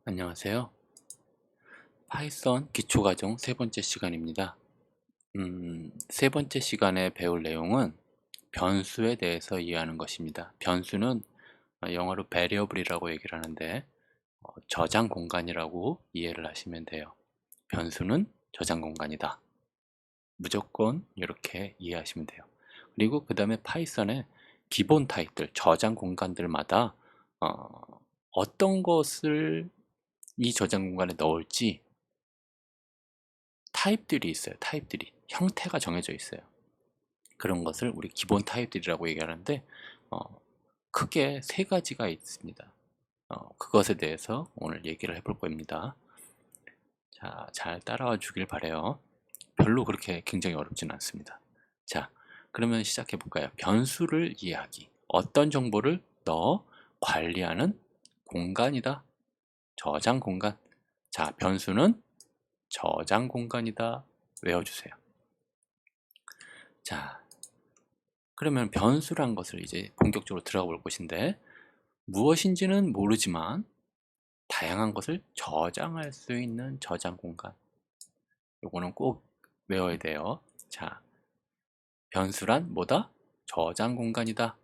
안녕하세요. 파이썬 기초과정 세 번째 시간입니다. 세 번째 시간에 배울 내용은 변수에 대해서 이해하는 것입니다. 변수는 영어로 variable이라고 얘기를 하는데 저장 공간이라고 이해를 하시면 돼요. 변수는 저장 공간이다. 무조건 이렇게 이해하시면 돼요. 그리고 그 다음에 파이썬의 기본 타입들, 저장 공간들마다 어떤 것을 이 저장 공간에 넣을지 타입들이 있어요. 타입들이 형태가 정해져 있어요. 그런 것을 우리 기본 타입들이라고 얘기하는데 크게 세 가지가 있습니다. 그것에 대해서 오늘 얘기를 해볼 겁니다. 자, 잘 따라와 주길 바래요. 별로 그렇게 굉장히 어렵지는 않습니다. 자, 그러면 시작해 볼까요? 변수를 이해하기. 어떤 정보를 넣어 관리하는 공간이다. 저장 공간. 자, 변수는 저장 공간이다. 외워주세요. 자, 그러면 변수란 것을 이제 본격적으로 들어가 볼 것인데 무엇인지는 모르지만 다양한 것을 저장할 수 있는 저장 공간, 요거는 꼭 외워야 돼요. 자, 변수란 뭐다? 저장 공간이다.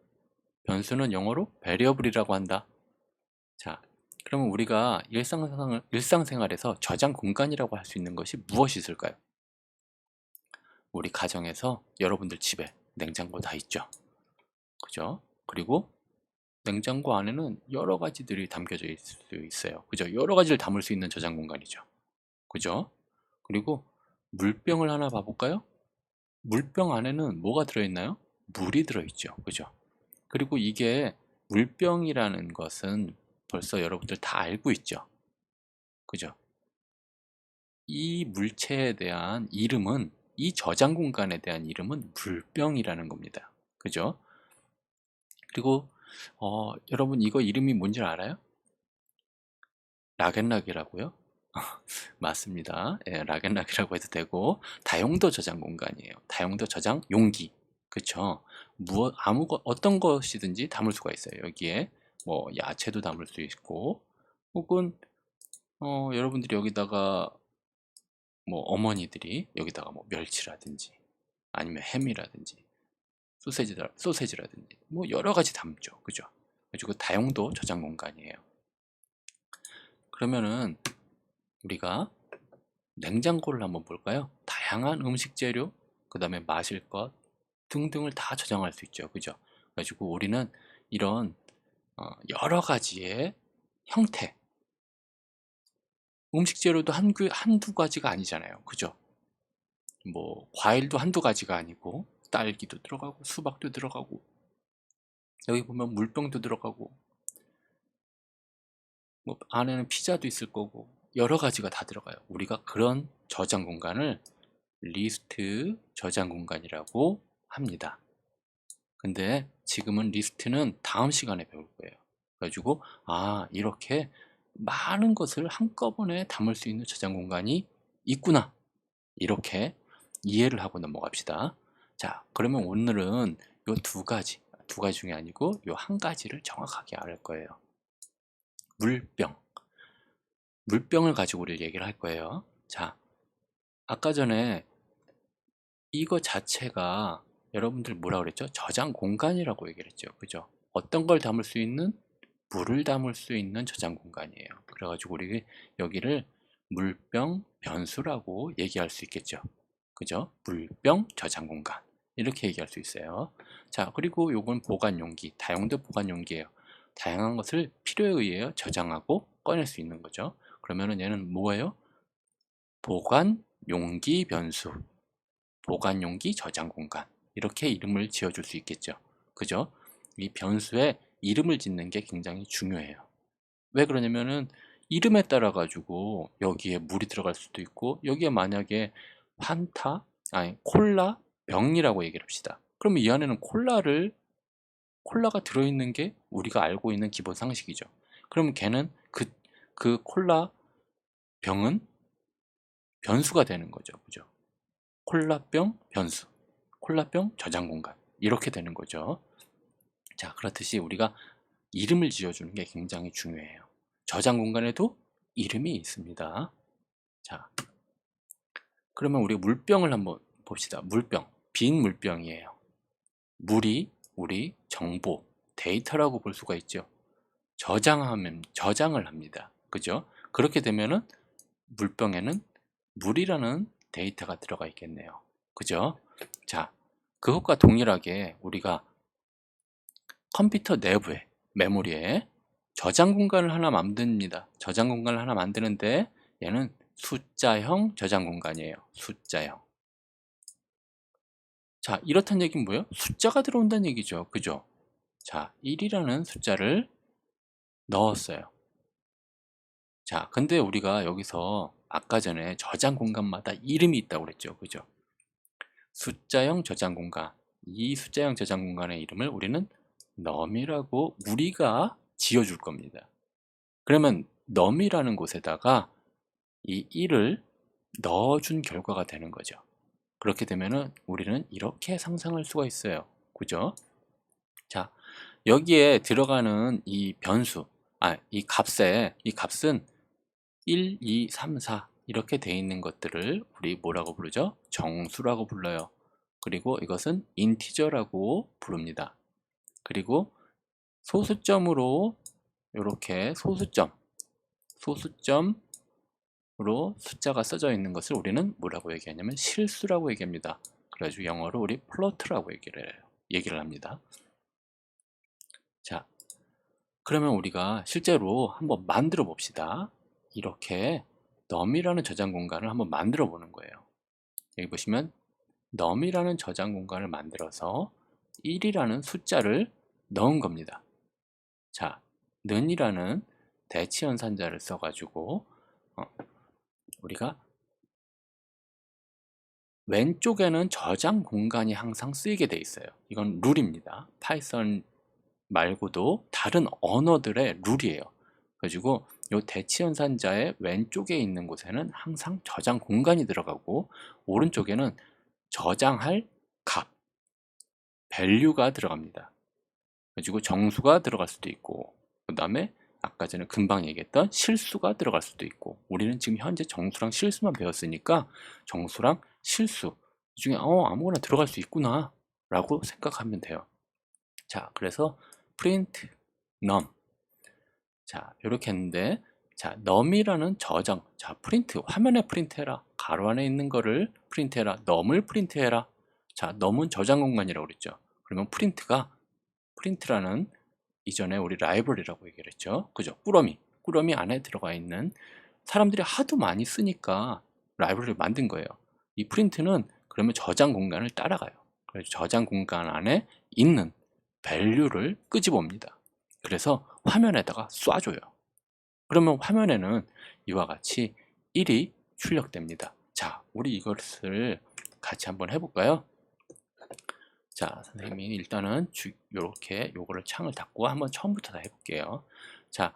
변수는 영어로 variable이라고 한다. 자, 그러면 우리가 일상생활에서 저장 공간이라고 할 수 있는 것이 무엇이 있을까요? 우리 가정에서 여러분들 집에 냉장고 다 있죠. 그죠? 그리고 냉장고 안에는 여러 가지들이 담겨져 있을 수 있어요. 그죠? 여러 가지를 담을 수 있는 저장 공간이죠. 그죠? 그리고 물병을 하나 봐볼까요? 물병 안에는 뭐가 들어있나요? 물이 들어있죠. 그죠? 그리고 이게 물병이라는 것은 벌써 여러분들 다 알고 있죠. 그죠? 이 물체에 대한 이름은, 이 저장 공간에 대한 이름은 물병이라는 겁니다. 그죠? 그리고 여러분 이거 이름이 뭔지 알아요? 락앤락이라고요? 맞습니다. 예, 락앤락이라고 해도 되고 다용도 저장 공간이에요. 다용도 저장 용기. 그쵸? 어떤 것이든지 담을 수가 있어요. 여기에 뭐 야채도 담을 수 있고 혹은 여러분들이 여기다가 뭐 어머니들이 여기다가 뭐 멸치라든지 아니면 햄이라든지 소세지라든지 뭐 여러 가지 담죠. 그죠? 그리고 다용도 저장 공간이에요. 그러면은 우리가 냉장고를 한번 볼까요? 다양한 음식 재료, 그 다음에 마실 것 등등을 다 저장할 수 있죠. 그죠? 그래가지고 우리는 이런 여러 가지의 형태, 음식 재료도 한두 가지가 아니잖아요. 그죠? 뭐 과일도 한두 가지가 아니고 딸기도 들어가고 수박도 들어가고 여기 보면 물병도 들어가고 뭐 안에는 피자도 있을 거고 여러 가지가 다 들어가요. 우리가 그런 저장 공간을 리스트 저장 공간이라고 합니다. 근데 지금은 리스트는 다음 시간에 배울 거예요. 그래가지고 이렇게 많은 것을 한꺼번에 담을 수 있는 저장 공간이 있구나, 이렇게 이해를 하고 넘어갑시다. 자, 그러면 오늘은 요 두 가지 중에 아니고 요 한 가지를 정확하게 알 거예요. 물병을 가지고 우리 얘기를 할 거예요. 자, 아까 전에 이거 자체가 여러분들 뭐라 그랬죠? 저장 공간이라고 얘기를 했죠. 그죠? 어떤 걸 담을 수 있는? 물을 담을 수 있는 저장 공간이에요. 그래가지고 우리 여기를 물병 변수라고 얘기할 수 있겠죠. 그죠? 물병 저장 공간. 이렇게 얘기할 수 있어요. 자, 그리고 요건 보관 용기, 다용도 보관 용기예요. 다양한 것을 필요에 의해 저장하고 꺼낼 수 있는 거죠. 그러면은 얘는 뭐예요? 보관 용기 변수. 보관용기 저장 공간, 이렇게 이름을 지어줄 수 있겠죠. 그죠? 이 변수에 이름을 짓는 게 굉장히 중요해요. 왜 그러냐면은 이름에 따라 가지고 여기에 물이 들어갈 수도 있고 여기에 만약에 환타 아니 콜라 병이라고 얘기를 합시다. 그러면 이 안에는 콜라가 들어있는 게 우리가 알고 있는 기본 상식이죠. 그러면 걔는 그 콜라 병은 변수가 되는 거죠. 그죠? 콜라병 변수, 콜라병 저장 공간, 이렇게 되는 거죠. 자, 그렇듯이 우리가 이름을 지어주는 게 굉장히 중요해요. 저장 공간에도 이름이 있습니다. 자, 그러면 우리 물병을 한번 봅시다. 물병, 빈 물병이에요. 물이 우리 정보, 데이터라고 볼 수가 있죠. 저장을 합니다. 그죠? 그렇게 되면은 물병에는 물이라는 데이터가 들어가 있겠네요. 그죠? 자, 그것과 동일하게 우리가 컴퓨터 내부에, 메모리에 저장 공간을 하나 만듭니다. 저장 공간을 하나 만드는데 얘는 숫자형 저장 공간이에요. 숫자형. 자, 이렇다는 얘기는 뭐예요? 숫자가 들어온다는 얘기죠. 그죠? 자, 1이라는 숫자를 넣었어요. 자, 근데 우리가 여기서 아까 전에 저장 공간마다 이름이 있다고 그랬죠. 그죠? 숫자형 저장 공간. 이 숫자형 저장 공간의 이름을 우리는 num이라고 우리가 지어줄 겁니다. 그러면 num이라는 곳에다가 이 1을 넣어준 결과가 되는 거죠. 그렇게 되면은 우리는 이렇게 상상할 수가 있어요. 그죠? 자, 여기에 들어가는 이 변수, 이 값은 1, 2, 3, 4 이렇게 돼 있는 것들을 우리 뭐라고 부르죠? 정수라고 불러요. 그리고 이것은 인티저라고 부릅니다. 그리고 소수점으로 이렇게 소수점으로 숫자가 써져 있는 것을 우리는 뭐라고 얘기하냐면 실수라고 얘기합니다. 그래가지고 영어로 우리 플로트라고 얘기를 합니다. 자, 그러면 우리가 실제로 한번 만들어 봅시다. 이렇게 num이라는 저장 공간을 한번 만들어 보는 거예요. 여기 보시면 num이라는 저장 공간을 만들어서 1이라는 숫자를 넣은 겁니다. 자, 는이라는 대치연산자를 써가지고 우리가 왼쪽에는 저장 공간이 항상 쓰이게 돼 있어요. 이건 룰입니다. 파이썬 말고도 다른 언어들의 룰이에요. 그래가지고 이 대치연산자의 왼쪽에 있는 곳에는 항상 저장 공간이 들어가고 오른쪽에는 저장할 값, value가 들어갑니다. 그리고 정수가 들어갈 수도 있고 그 다음에 아까 전에 금방 얘기했던 실수가 들어갈 수도 있고 우리는 지금 현재 정수랑 실수만 배웠으니까 정수랑 실수 이 중에 아무거나 들어갈 수 있구나 라고 생각하면 돼요. 자, 그래서 print num 자, 이렇게 했는데 자, num이라는 저장 자, 프린트 화면에 프린트해라 가로 안에 있는 거를 프린트해라 num을 프린트해라 자, num은 저장 공간이라고 그랬죠. 그러면 프린트라는 이전에 우리 라이브러리라고 얘기를 했죠. 그죠? 꾸러미 안에 들어가 있는 사람들이 하도 많이 쓰니까 라이브러리를 만든 거예요. 이 프린트는 그러면 저장 공간을 따라가요. 그래서 저장 공간 안에 있는 value를 끄집어옵니다. 그래서 화면에다가 쏴줘요. 그러면 화면에는 이와 같이 1이 출력됩니다. 자, 우리 이것을 같이 한번 해볼까요? 자, 선생님이 일단은 이렇게 요거를 창을 닫고 한번 처음부터 다 해볼게요. 자,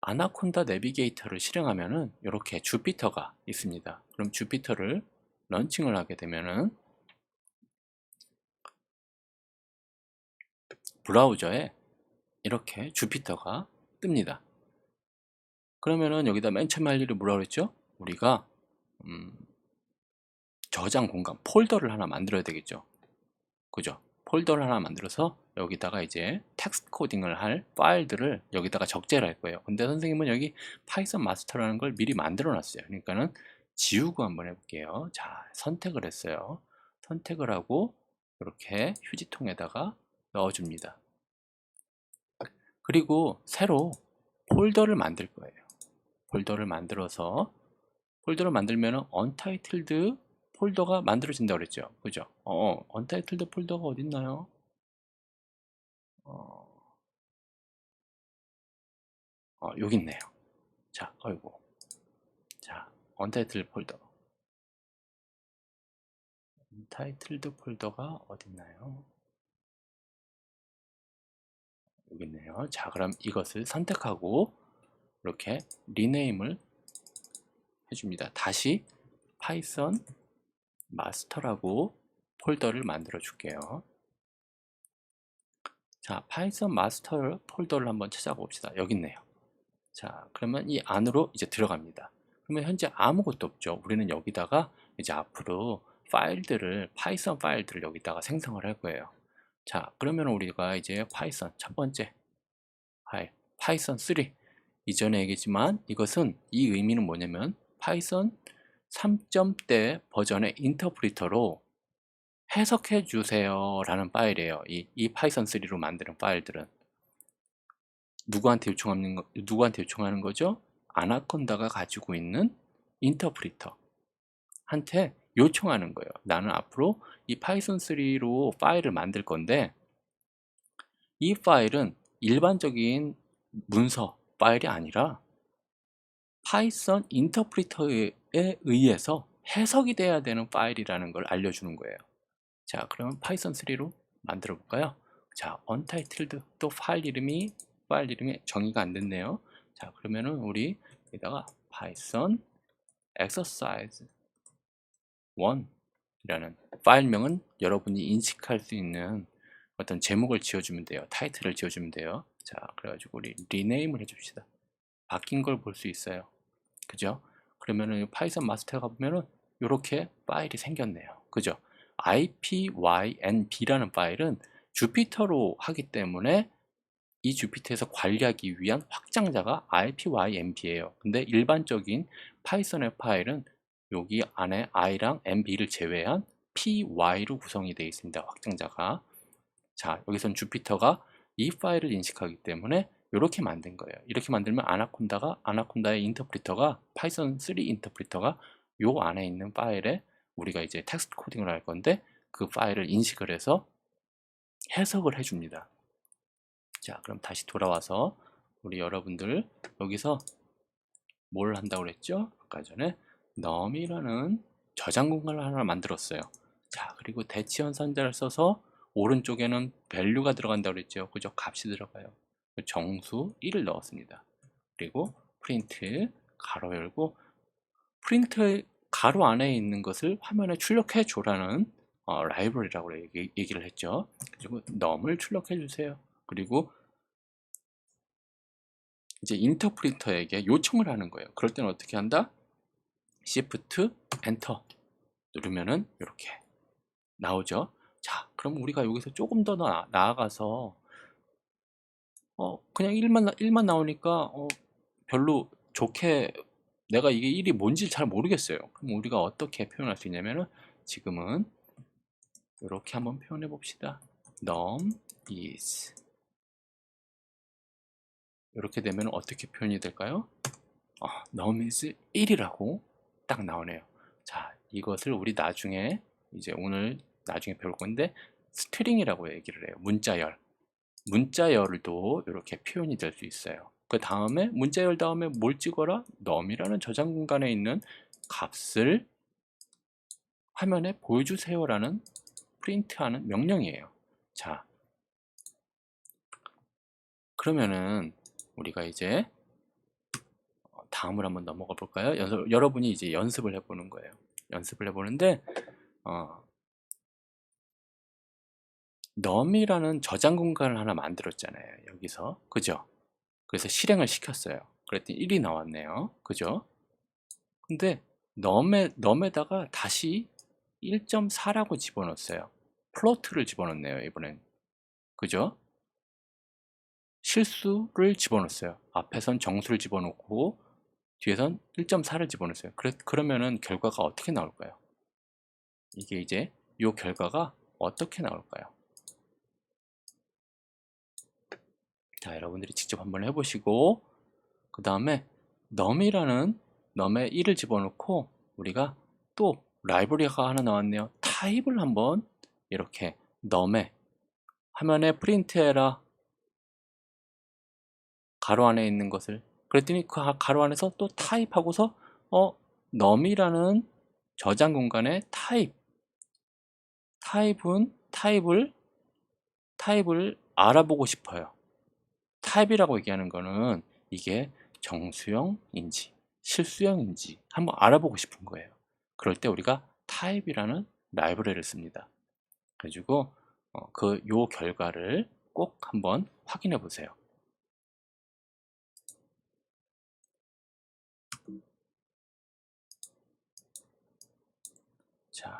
아나콘다 내비게이터를 실행하면은 이렇게 주피터가 있습니다. 그럼 주피터를 런칭을 하게 되면은 브라우저에 이렇게 주피터가 뜹니다. 그러면은 여기다 맨 처음에 할 일이 뭐라고 그랬죠? 우리가 저장 공간 폴더를 하나 만들어야 되겠죠. 그죠? 폴더를 하나 만들어서 여기다가 이제 텍스트 코딩을 할 파일들을 여기다가 적재를 할 거예요. 근데 선생님은 여기 파이썬 마스터라는 걸 미리 만들어 놨어요. 그러니까는 지우고 한번 해볼게요. 자, 선택을 했어요. 선택을 하고 이렇게 휴지통에다가 넣어줍니다. 그리고 새로 폴더를 만들 거예요. 폴더를 만들면 untitled 폴더가 만들어진다고 그랬죠. 그죠? untitled 폴더가 어딨나요? 여기 있네요. 자, 아이고. 자, untitled 폴더가 어딨나요? 여기 있네요. 자, 그럼 이것을 선택하고 이렇게 리네임을 해줍니다. 다시 파이썬 마스터라고 폴더를 만들어 줄게요. 자, 파이썬 마스터 폴더를 한번 찾아봅시다. 여기 있네요. 자, 그러면 이 안으로 이제 들어갑니다. 그러면 현재 아무것도 없죠. 우리는 여기다가 이제 앞으로 파일들을, 파이썬 파일들을 여기다가 생성을 할 거예요. 자, 그러면 우리가 이제 파이썬 첫 번째 파일, 파이썬 3. 이전에 얘기했지만 이것은, 이 의미는 뭐냐면 파이썬 3점대 버전의 인터프리터로 해석해 주세요 라는 파일이에요. 이 파이썬 3로 만드는 파일들은 누구한테 요청하는 거죠? 아나콘다가 가지고 있는 인터프리터 한테 요청하는 거예요. 나는 앞으로 이 파이썬 3로 파일을 만들 건데, 이 파일은 일반적인 문서 파일이 아니라 파이썬 인터프리터에 의해서 해석이 돼야 되는 파일이라는 걸 알려주는 거예요. 자, 그러면 파이썬 3로 만들어 볼까요? 자, untitled, 또 파일 이름이 정의가 안 됐네요. 자, 그러면은 우리 여기다가 파이썬 exercise 1이라는 파일명은 여러분이 인식할 수 있는 어떤 제목을 지어주면 돼요. 타이틀을 지어주면 돼요. 자, 그래가지고 우리 리네임을 해줍시다. 바뀐 걸 볼 수 있어요. 그죠? 그러면은 파이썬 마스터에 가보면은 이렇게 파일이 생겼네요. 그죠? ipynb라는 파일은 주피터로 하기 때문에 이 주피터에서 관리하기 위한 확장자가 ipynb예요. 근데 일반적인 파이썬의 파일은 여기 안에 i랑 mb를 제외한 py로 구성이 되어 있습니다. 확장자가. 자, 여기선 주피터가 이 파일을 인식하기 때문에 이렇게 만든 거예요. 이렇게 만들면 아나콘다의 인터프리터가, 파이썬 3 인터프리터가 요 안에 있는 파일에 우리가 이제 텍스트 코딩을 할 건데, 그 파일을 인식을 해서 해석을 해줍니다. 자, 그럼 다시 돌아와서 우리 여러분들 여기서 뭘 한다고 그랬죠? 아까 전에 num이라는 저장 공간을 하나 만들었어요. 자, 그리고 대치연산자를 써서 오른쪽에는 value가 들어간다고 그랬죠. 그죠? 값이 들어가요. 정수 1을 넣었습니다. 그리고 print 가로 열고, 프린트 가로 안에 있는 것을 화면에 출력해 줘라는 라이브러리라고 얘기를 했죠. 그리고 num을 출력해 주세요. 그리고 이제 인터프리터에게 요청을 하는 거예요. 그럴 때는 어떻게 한다? Shift Enter 누르면은 이렇게 나오죠. 자, 그럼 우리가 여기서 조금 더 나아가서 그냥 1만 나오니까 별로 좋게, 내가 이게 1이 뭔지 잘 모르겠어요. 그럼 우리가 어떻게 표현할 수 있냐면은, 지금은 이렇게 한번 표현해 봅시다. num is, 이렇게 되면 어떻게 표현이 될까요? num is 1이라고 딱 나오네요. 자, 이것을 우리 나중에, 이제 오늘 나중에 배울 건데, 스트링이라고 얘기를 해요. 문자열도 이렇게 표현이 될 수 있어요. 그 다음에 문자열 다음에 뭘 찍어라? num이라는 저장 공간에 있는 값을 화면에 보여주세요라는 프린트하는 명령이에요. 자, 그러면은 우리가 이제 다음으로 한번 넘어가 볼까요? 여러분이 이제 연습을 해보는 거예요. 연습을 해보는데, num이라는 저장 공간을 하나 만들었잖아요. 여기서. 그죠? 그래서 실행을 시켰어요. 그랬더니 1이 나왔네요. 그죠? 근데 num에다가 다시 1.4라고 집어넣었어요. 플로트를 집어넣네요. 이번엔. 그죠? 실수를 집어넣었어요. 앞에선 정수를 집어넣고 뒤에선 1.4를 집어넣었어요. 그러면은 결과가 어떻게 나올까요? 이게 이제 이 결과가 어떻게 나올까요? 자, 여러분들이 직접 한번 해보시고, 그 다음에 num에 1을 집어넣고, 우리가 또 라이브러리가 하나 나왔네요. 타입을 한번 이렇게 num에 화면에 프린트해라 가로 안에 있는 것을, 그랬더니 그 가로 안에서 또 타입하고서 num이라는 저장 공간의 타입을 알아보고 싶어요. 타입이라고 얘기하는 거는 이게 정수형인지 실수형인지 한번 알아보고 싶은 거예요. 그럴 때 우리가 타입이라는 라이브러리를 씁니다. 그래가지고 요 결과를 꼭 한번 확인해 보세요. 자,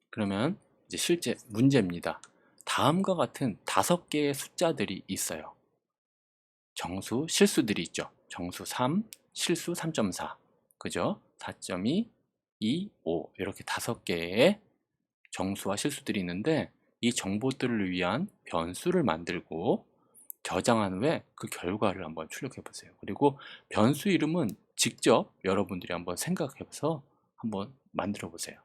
그러면 이제 실제 문제입니다. 다음과 같은 5개의 숫자들이 있어요. 정수, 실수들이 있죠. 정수 3, 실수 3.4, 그죠? 4.2, 2, 5 이렇게 5개의 정수와 실수들이 있는데 이 정보들을 위한 변수를 만들고 저장한 후에 그 결과를 한번 출력해 보세요. 그리고 변수 이름은 직접 여러분들이 한번 생각해서 한번 만들어 보세요.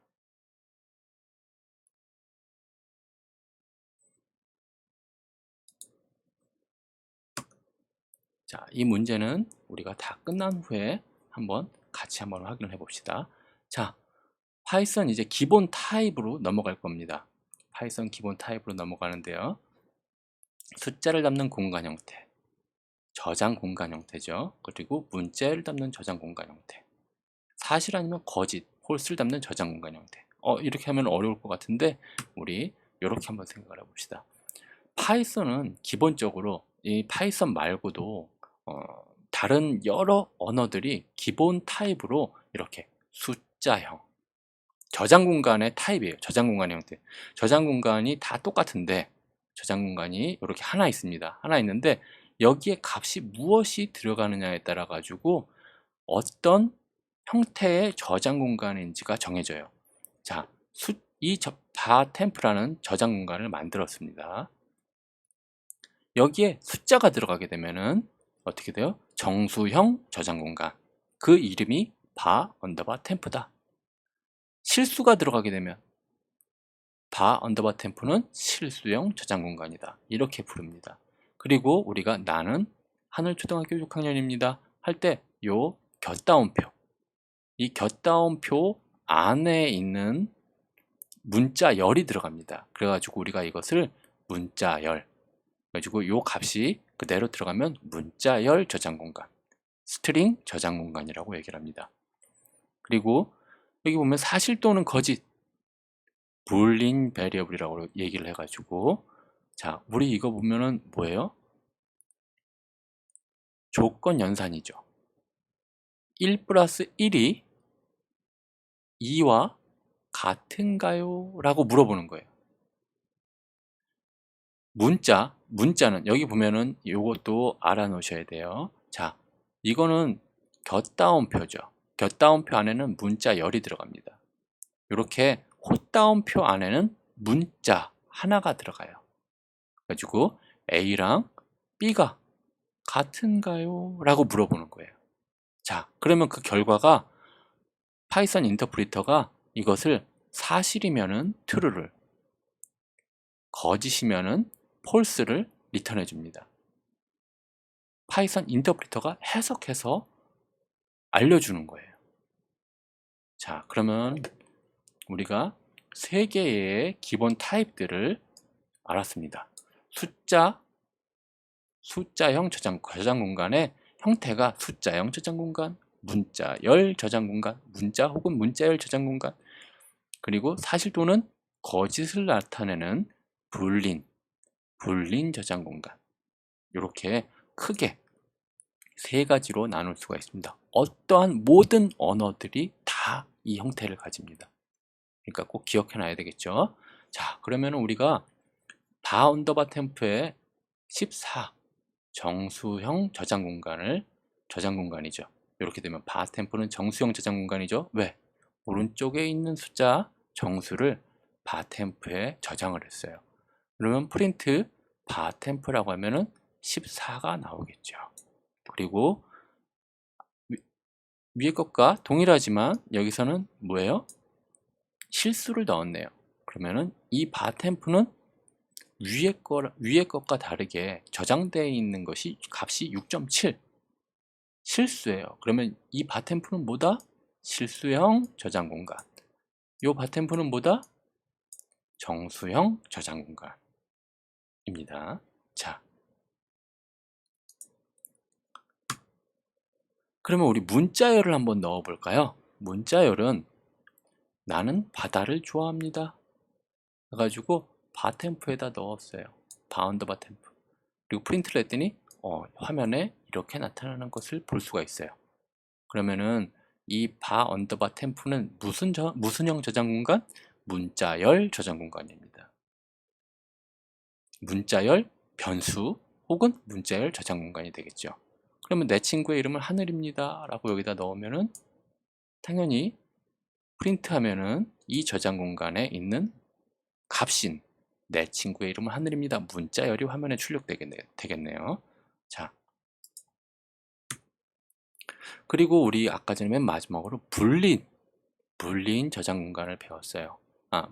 자, 이 문제는 우리가 다 끝난 후에 한번 같이 한번 확인을 해 봅시다. 자, 파이썬 이제 기본 타입으로 넘어갈 겁니다. 파이썬 기본 타입으로 넘어가는데요. 숫자를 담는 공간 형태, 저장 공간 형태죠. 그리고 문자를 담는 저장 공간 형태, 사실 아니면 거짓, 홀수를 담는 저장 공간 형태. 이렇게 하면 어려울 것 같은데 우리 이렇게 한번 생각을 해봅시다. 파이썬은 기본적으로 이 파이썬 말고도 다른 여러 언어들이 기본 타입으로 이렇게 숫자형, 저장 공간의 타입이에요. 저장 공간 형태. 저장 공간이 다 똑같은데 저장 공간이 이렇게 하나 있습니다. 하나 있는데 여기에 값이 무엇이 들어가느냐에 따라 가지고 어떤 형태의 저장 공간인지가 정해져요. 자, 바템프라는 저장 공간을 만들었습니다. 여기에 숫자가 들어가게 되면은 어떻게 돼요? 정수형 저장 공간. 그 이름이 바_템프다. 실수가 들어가게 되면 바_템프는 실수형 저장 공간이다. 이렇게 부릅니다. 그리고 우리가 나는 하늘초등학교 6학년입니다. 할 때 요 곁다운표, 이 곁다운표 안에 있는 문자열이 들어갑니다. 그래가지고 우리가 이것을 문자열, 그래가지고 요 값이 그대로 들어가면 문자열 저장 공간, 스트링 저장 공간이라고 얘기를 합니다. 그리고 여기 보면 사실 또는 거짓, 불린 베리어블이라고 얘기를 해가지고, 자, 우리 이거 보면은 뭐예요? 조건 연산이죠. 1 플러스 1이 2와 같은가요? 라고 물어보는 거예요. 문자는 여기 보면은 이것도 알아놓으셔야 돼요. 자, 이거는 곁다운표죠. 곁다운표 안에는 문자열이 들어갑니다. 이렇게 헛다운표 안에는 문자 하나가 들어가요. 그래가지고 A랑 B가 같은가요? 라고 물어보는 거예요. 자, 그러면 그 결과가 파이썬 인터프리터가 이것을 사실이면은 true를, 거짓이면은 false를 리턴해 줍니다. 파이썬 인터프리터가 해석해서 알려주는 거예요. 자, 그러면 우리가 3개의 기본 타입들을 알았습니다. 숫자형 저장 공간의 형태가 숫자형 저장 공간, 문자열 저장 공간, 문자 혹은 문자열 저장 공간, 그리고 사실 또는 거짓을 나타내는 불린 저장 공간. 이렇게 크게 3가지로 나눌 수가 있습니다. 어떠한 모든 언어들이 다 이 형태를 가집니다. 그러니까 꼭 기억해 놔야 되겠죠. 자, 그러면 우리가 바_템프의 14 정수형 저장 공간이죠. 이렇게 되면 바템프는 정수형 저장 공간이죠. 왜? 오른쪽에 있는 숫자 정수를 바템프에 저장을 했어요. 그러면 프린트 바템프라고 하면은 14가 나오겠죠. 그리고 위에 것과 동일하지만 여기서는 뭐예요? 실수를 넣었네요. 그러면은 이 바템프는 위에 것과 다르게 저장되어 있는 것이 값이 6.7 실수예요. 그러면 이 바템프는 뭐다? 실수형 저장 공간. 이 바템프는 뭐다? 정수형 저장 공간입니다. 자, 그러면 우리 문자열을 한번 넣어 볼까요? 문자열은 나는 바다를 좋아합니다. 해가지고 바템프에다 넣었어요. 바템프. 그리고 프린트를 했더니 화면에 이렇게 나타나는 것을 볼 수가 있어요. 그러면은 이 바 언더바 템프는 무슨형 저장 공간? 문자열 저장 공간입니다. 문자열 변수 혹은 문자열 저장 공간이 되겠죠. 그러면 내 친구의 이름은 하늘입니다 라고 여기다 넣으면은 당연히 프린트하면은 이 저장 공간에 있는 값인 내 친구의 이름은 하늘입니다 문자열이 화면에 출력되겠네요. 자, 그리고 우리 아까 전에 맨 마지막으로 불린 저장 공간을 배웠어요.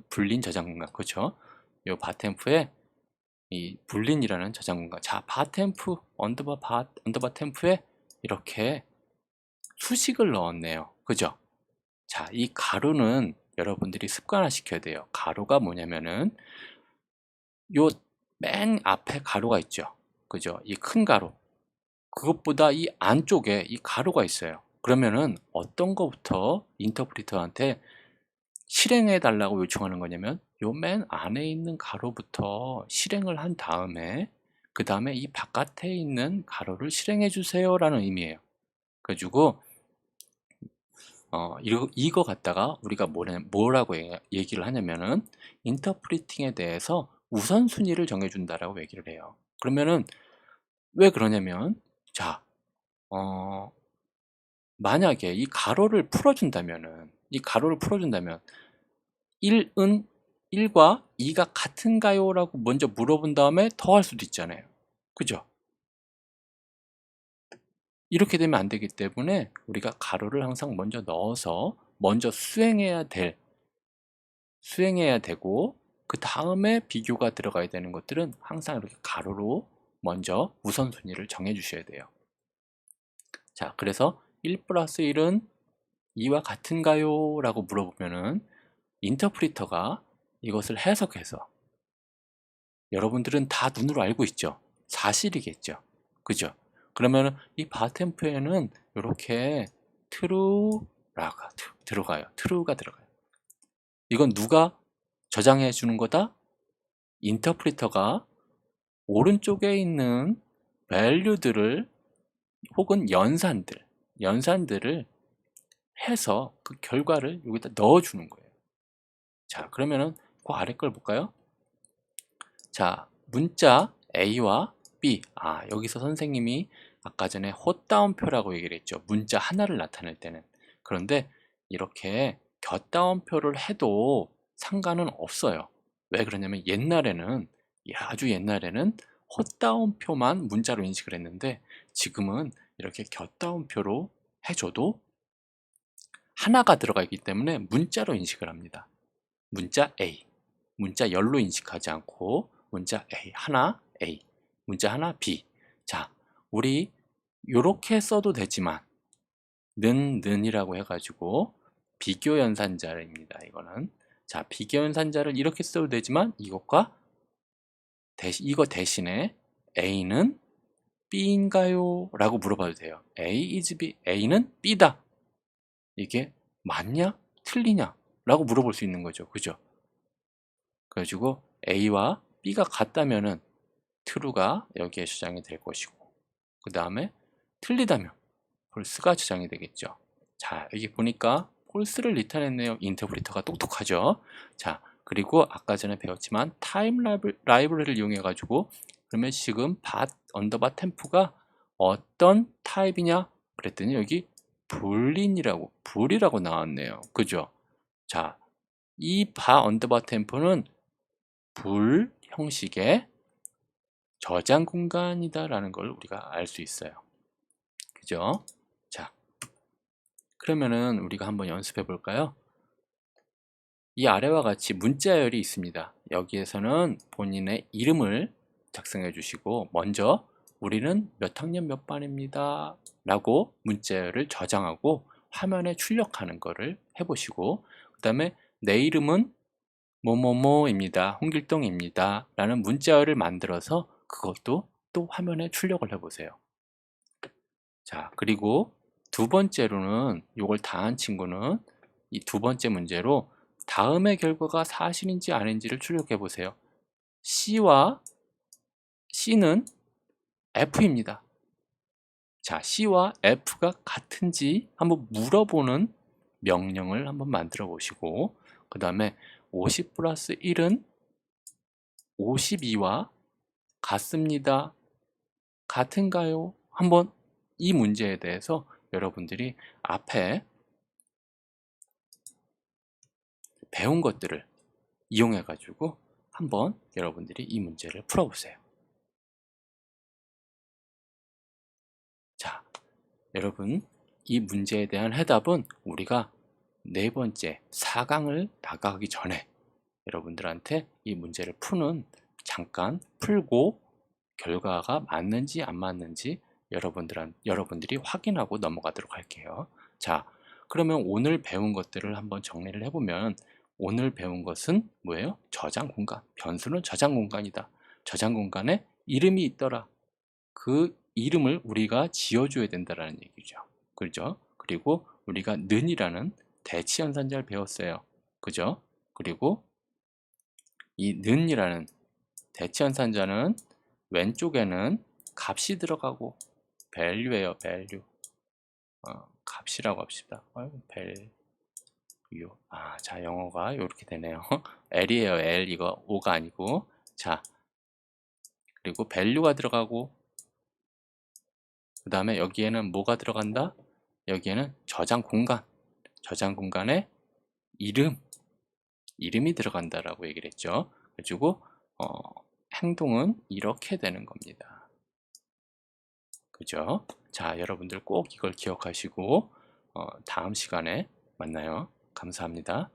불린 저장 공간, 그렇죠? 요 바템프에 이 불린이라는 저장 공간. 자, 바템프 언더바 템프에 이렇게 수식을 넣었네요. 그죠? 자, 이 가로는 여러분들이 습관화 시켜야 돼요. 가로가 뭐냐면은 요 맨 앞에 가로가 있죠. 그죠? 이 큰 가로. 그것보다 이 안쪽에 이 가로가 있어요. 그러면은 어떤 거부터 인터프리터한테 실행해 달라고 요청하는 거냐면 요 맨 안에 있는 가로부터 실행을 한 다음에 그 다음에 이 바깥에 있는 가로를 실행해 주세요 라는 의미예요. 그래가지고 이거 갖다가 우리가 뭐라고 얘기를 하냐면은 인터프리팅에 대해서 우선순위를 정해준다라고 얘기를 해요. 그러면은 왜 그러냐면 자, 만약에 이 가로를 풀어준다면 1과 2가 같은가요? 라고 먼저 물어본 다음에 더 할 수도 있잖아요. 그죠? 이렇게 되면 안 되기 때문에 우리가 가로를 항상 먼저 넣어서 먼저 수행해야 되고 그 다음에 비교가 들어가야 되는 것들은 항상 이렇게 가로로 먼저 우선순위를 정해 주셔야 돼요. 자, 그래서 1 플러스 1은 2와 같은가요? 라고 물어보면은 인터프리터가 이것을 해석해서 여러분들은 다 눈으로 알고 있죠. 사실이겠죠. 그죠? 그러면 이 바템프에는 이렇게 true가 들어가요. 이건 누가 저장해 주는 거다? 인터프리터가 오른쪽에 있는 value들을 혹은 연산들을 해서 그 결과를 여기다 넣어 주는 거예요. 자, 그러면은 그 아래 걸 볼까요? 자, 문자 A와 B. 여기서 선생님이 아까 전에 헛다운표라고 얘기를 했죠. 문자 하나를 나타낼 때는. 그런데 이렇게 곁다운표를 해도 상관은 없어요. 왜 그러냐면 아주 옛날에는 헛다운표만 문자로 인식을 했는데 지금은 이렇게 곁다운표로 해줘도 하나가 들어가 있기 때문에 문자로 인식을 합니다. 문자 A. 문자 열로 인식하지 않고 문자 A 하나 A, 문자 하나 B. 자, 우리 요렇게 써도 되지만 는이라고 해가지고 비교 연산자입니다. 이거는 자, 비교 연산자를 이렇게 써도 되지만 이거 대신에 A는 B인가요? 라고 물어봐도 돼요. A is B, A는 B다. 이게 맞냐? 틀리냐? 라고 물어볼 수 있는 거죠. 그죠? 그래가지고 A와 B가 같다면은 true가 여기에 저장이 될 것이고 그 다음에 틀리다면 false가 저장이 되겠죠. 자, 여기 보니까 false를 리턴했네요. 인터프리터가 똑똑하죠. 자, 그리고 아까 전에 배웠지만 타임 라이브러리를 이용해 가지고 그러면 지금 언더바 템프가 어떤 타입이냐 그랬더니 여기 불이라고 나왔네요. 그죠? 자, 이 언더바 템프는 불 형식의 저장 공간이다라는 걸 우리가 알 수 있어요. 그죠? 자, 그러면은 우리가 한번 연습해 볼까요? 이 아래와 같이 문자열이 있습니다. 여기에서는 본인의 이름을 작성해 주시고 먼저 우리는 몇 학년 몇 반입니다 라고 문자열을 저장하고 화면에 출력하는 거를 해보시고 그 다음에 내 이름은 뭐뭐뭐입니다. 홍길동입니다 라는 문자열을 만들어서 그것도 또 화면에 출력을 해보세요. 자, 그리고 두 번째로는 이걸 다 한 친구는 이 두 번째 문제로 다음의 결과가 사실인지 아닌지를 출력해 보세요. C는 F입니다. 자, C와 F가 같은지 한번 물어보는 명령을 한번 만들어 보시고, 그 다음에 50 플러스 1은 52와 같습니다. 같은가요? 한번 이 문제에 대해서 여러분들이 앞에 배운 것들을 이용해 가지고 한번 여러분들이 이 문제를 풀어보세요. 자, 여러분, 이 문제에 대한 해답은 우리가 네 번째 4강을 나가기 전에 여러분들한테 이 문제를 푸는 잠깐 풀고 결과가 맞는지 안 맞는지 여러분들이 확인하고 넘어가도록 할게요. 자, 그러면 오늘 배운 것들을 한번 정리를 해보면, 오늘 배운 것은 뭐예요? 저장 공간. 변수는 저장 공간이다. 저장 공간에 이름이 있더라. 그 이름을 우리가 지어줘야 된다라는 얘기죠. 그죠? 그리고 우리가 는이라는 대치연산자를 배웠어요. 그죠? 그리고 이 는이라는 대치연산자는 왼쪽에는 값이 들어가고, value예요, value. 값이라고 합시다. value. 자, 영어가 이렇게 되네요. L이에요, L. 이거 O가 아니고. 자, 그리고 value가 들어가고, 그 다음에 여기에는 뭐가 들어간다? 여기에는 저장 공간. 저장 공간에 이름이 들어간다라고 얘기를 했죠. 그리고 행동은 이렇게 되는 겁니다. 그죠? 자, 여러분들 꼭 이걸 기억하시고 다음 시간에 만나요. 감사합니다.